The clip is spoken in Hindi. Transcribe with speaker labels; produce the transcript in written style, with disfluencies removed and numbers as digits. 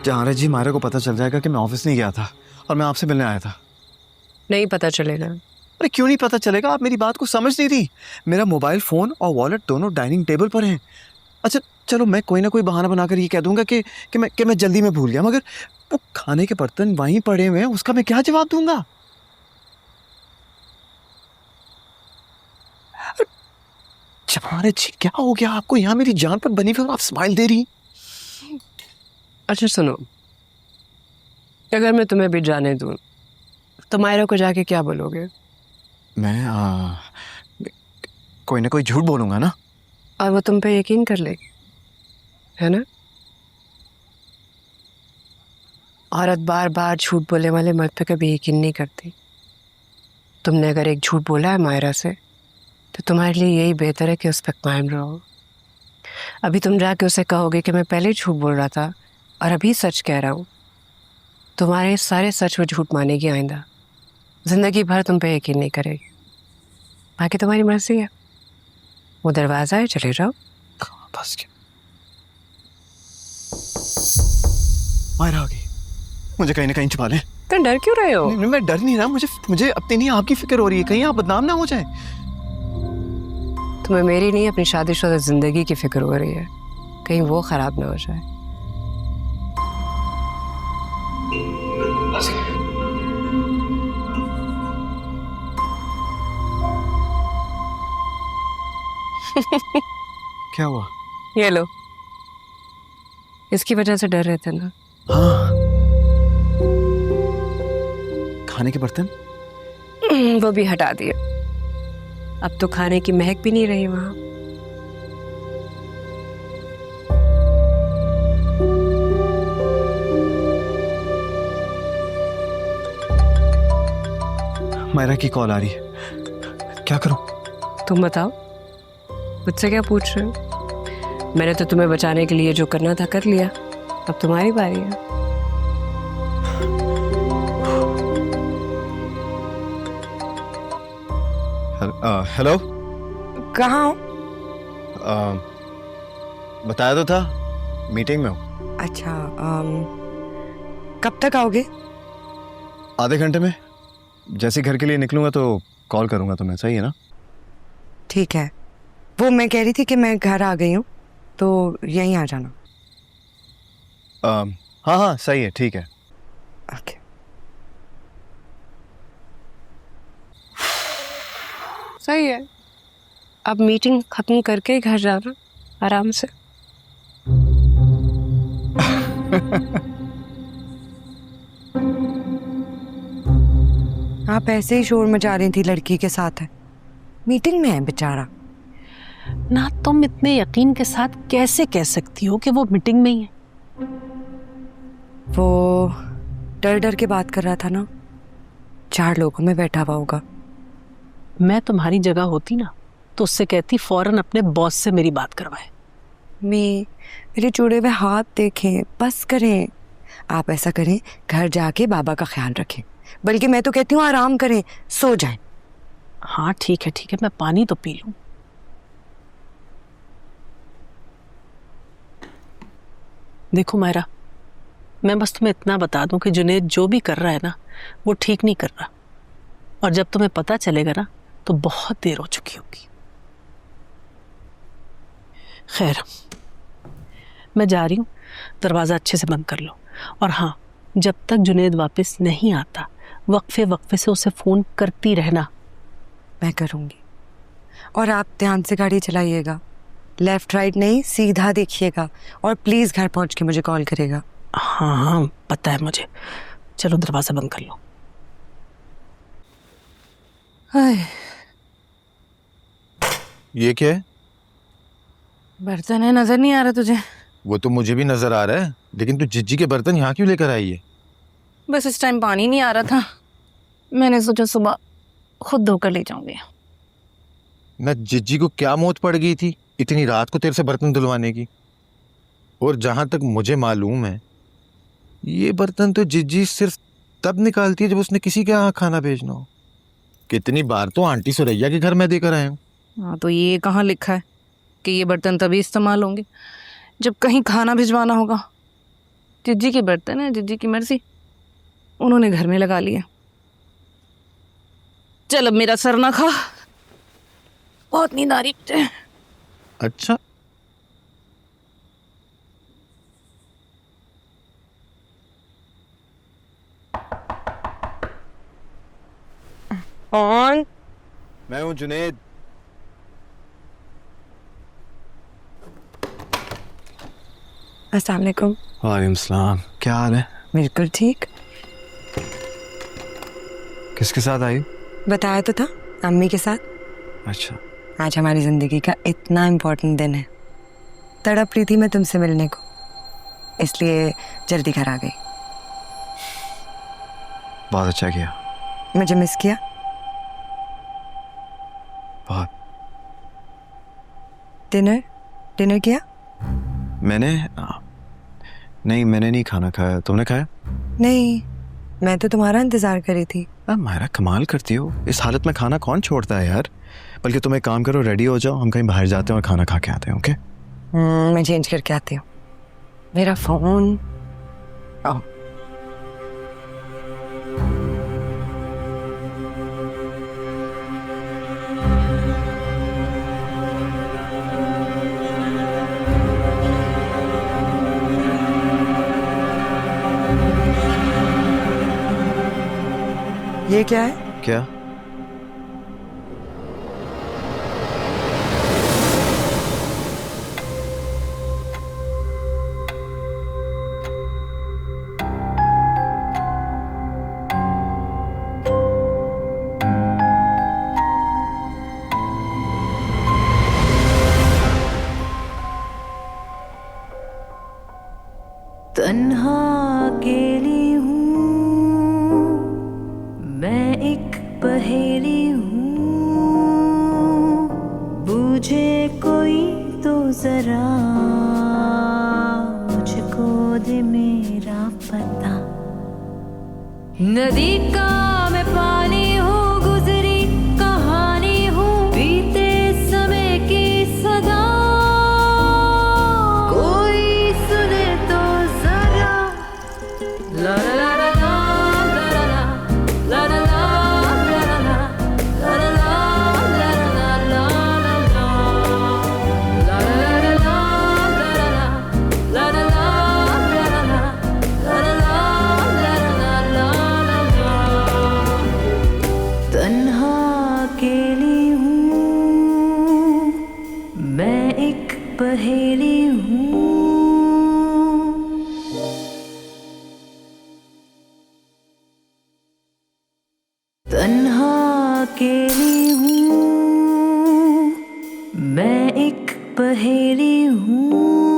Speaker 1: जहां जी मायरा को पता चल जाएगा कि मैं ऑफिस नहीं गया था और मैं आपसे मिलने आया था।
Speaker 2: नहीं पता चलेगा।
Speaker 1: अरे क्यों नहीं पता चलेगा? आप मेरी बात को समझ नहीं रही। मेरा मोबाइल फोन और वॉलेट दोनों डाइनिंग टेबल पर हैं। अच्छा चलो, मैं कोई ना कोई बहाना बनाकर ये कह दूंगा कि मैं जल्दी में भूल गया, मगर वो खाने के बर्तन वहीं पड़े हुए हैं, उसका मैं क्या जवाब दूंगा? जमारे जी क्या हो गया आपको? यहाँ मेरी जान पर बनी हुई और आप स्माइल दे रही।
Speaker 2: अच्छा सुनो, अगर मैं तुम्हें भी जाने दूं तो मायरा को जाके क्या बोलोगे?
Speaker 1: मैं कोई ना कोई झूठ बोलूंगा ना।
Speaker 2: और वो तुम पे यकीन कर लेगी, है ना? औरत बार बार झूठ बोलने वाले मर्द पे कभी यकीन नहीं करती। तुमने अगर एक झूठ बोला है मायरा से तो तुम्हारे लिए यही बेहतर है कि उस पर कायम रहो। अभी तुम जाके उसे कहोगे कि मैं पहले झूठ बोल रहा था और अभी सच कह रहा हूँ, तुम्हारे सारे सच वो झूठ मानेगी। आइंदा जिंदगी भर तुम पे यकीन नहीं करेगी। बाकी तुम्हारी मर्जी है। वो दरवाजा है, चले जाओ।
Speaker 1: बस मायरा आ गई, मुझे कहीं ना कहीं छुपा लें।
Speaker 2: तो डर क्यों रहे हो?
Speaker 1: नहीं, मैं डर नहीं रहा, मुझे अपनी नहीं आपकी फिक्र हो रही है, कहीं आप बदनाम ना हो जाए।
Speaker 2: तुम्हें मेरी नहीं, अपनी शादीशुदा जिंदगी की फिक्र हो रही है, कहीं वो खराब ना हो जाए।
Speaker 1: क्या हुआ?
Speaker 2: ये लो, इसकी वजह से डर रहे थे ना?
Speaker 1: हाँ, खाने के बर्तन
Speaker 2: वो भी हटा दिए। अब तो खाने की महक भी नहीं रही वहां।
Speaker 1: मायरा की कॉल आ रही है, क्या करूं?
Speaker 2: तुम बताओ, मुझसे क्या पूछ रहे हो? मैंने तो तुम्हें बचाने के लिए जो करना था कर लिया, अब तुम्हारी बारी है।
Speaker 1: हेलो।
Speaker 2: कहाँ हो?
Speaker 1: बताया तो था, मीटिंग में हूँ।
Speaker 2: अच्छा, कब तक आओगे?
Speaker 1: आधे घंटे में। जैसे घर के लिए निकलूंगा तो कॉल करूंगा तुम्हें, सही है ना?
Speaker 3: ठीक है। वो मैं कह रही थी कि मैं घर आ गई हूँ तो यहीं आ जाना।
Speaker 1: हाँ हाँ सही है, ठीक है।
Speaker 3: ओके।
Speaker 2: सही है, अब मीटिंग खत्म करके घर जाना आराम से।
Speaker 3: आप ऐसे ही शोर मचा रही थी, लड़की के साथ है, मीटिंग में है बेचारा।
Speaker 4: ना तुम इतने यकीन के साथ कैसे कह सकती हो कि वो मीटिंग में ही है?
Speaker 3: वो डर डर के बात कर रहा था ना, 4 लोगों में बैठा हुआ होगा।
Speaker 4: मैं तुम्हारी जगह होती ना तो उससे कहती फौरन अपने बॉस से मेरी बात करवाए।
Speaker 3: मेरे जुड़े हुए हाथ देखें, बस करें। आप ऐसा करें, घर जाके बाबा का ख्याल रखें, बल्कि मैं तो कहती हूँ आराम करें, सो जाएं।
Speaker 4: हाँ ठीक है, मैं पानी तो पी लूं। देखो मायरा, मैं बस तुम्हें इतना बता दूं कि जुनेद जो भी कर रहा है ना वो ठीक नहीं कर रहा, और जब तुम्हें पता चलेगा ना तो बहुत देर हो चुकी होगी। खैर, मैं जा रही हूँ, दरवाज़ा अच्छे से बंद कर लो। और हाँ, जब तक जुनेद वापस नहीं आता वक्फे वक्फे से उसे फ़ोन करती रहना।
Speaker 3: मैं करूँगी। और आप ध्यान से गाड़ी चलाइएगा, लेफ्ट राइट नहीं, सीधा देखिएगा, और प्लीज़ घर पहुँच के मुझे कॉल करेगा।
Speaker 4: हाँ पता है मुझे। चलो दरवाज़ा बंद कर लो।
Speaker 5: ये क्या है?
Speaker 6: बर्तन है, नजर नहीं आ रहा तुझे?
Speaker 5: वो तो मुझे भी नजर आ रहा है, लेकिन तू जिज्जी के बर्तन यहाँ क्यों लेकर आई है?
Speaker 6: बस इस टाइम पानी नहीं आ रहा था, मैंने सोचा सुबह खुद धोकर ले जाऊंगी।
Speaker 5: न जिज्जी को क्या मौत पड़ गई थी इतनी रात को तेरे से बर्तन धुलवाने की? और जहां तक मुझे मालूम है, ये बर्तन तो जिज्जी सिर्फ तब निकालती है जब उसने किसी के यहाँ खाना भेजना हो। कितनी बार तो आंटी सुरैया के घर में देकर आया हूँ।
Speaker 6: हाँ, तो ये कहाँ लिखा है कि ये बर्तन तभी इस्तेमाल होंगे जब कहीं खाना भिजवाना होगा? जिज्जी के बर्तन है, जिज्जी की मर्जी, उन्होंने घर में लगा लिया। चल अब मेरा सर ना खा, बहुत नींद आ रही है।
Speaker 5: अच्छा,
Speaker 3: कौन?
Speaker 1: मैं हूँ जुनेद।
Speaker 3: अस्सलाम वालेकुम।
Speaker 1: वालेकुम सलाम। क्या हाल है?
Speaker 3: बिल्कुल ठीक।
Speaker 1: किसके साथ आई?
Speaker 3: बताया तो था, अम्मी के साथ।
Speaker 1: अच्छा,
Speaker 3: आज हमारी जिंदगी का इतना इम्पोर्टेंट दिन है। तड़प रही थी मैं तुमसे मिलने को, इसलिए जल्दी घर आ गई।
Speaker 1: बहुत अच्छा किया।
Speaker 3: मुझे मिस किया?
Speaker 1: बहुत।
Speaker 3: डिनर डिनर किया?
Speaker 1: नहीं, मैंने नहीं खाना खाया। तुमने खाया?
Speaker 3: नहीं, मैं तो तुम्हारा इंतजार कर रही थी।
Speaker 1: मायरा, कमाल करती हो। इस हालत में खाना कौन छोड़ता है यार। बल्कि तुम एक काम करो, रेडी हो जाओ, हम कहीं बाहर जाते हैं और खाना खा के आते हैं। ओके?
Speaker 3: मैं चेंज करके आती हूँ। मेरा फोन। आओ। ये क्या है?
Speaker 1: क्या?
Speaker 7: तन्हा अकेली हूँ मैं, एक पहेली हूँ, बूझे कोई तो जरा मुझको दे मेरा पता। नदी का मैं पानी हूँ, गुजरी कहानी हूँ, बीते समय की सदा, कोई सुने तो जरा। ला ला ला ला ला ला ला ला ला ला ला ला ला ला तन्हा अकेली हूँ मैं, एक पहेली हूँ। तन्हा अकेली हूँ मैं, एक पहेली हूँ।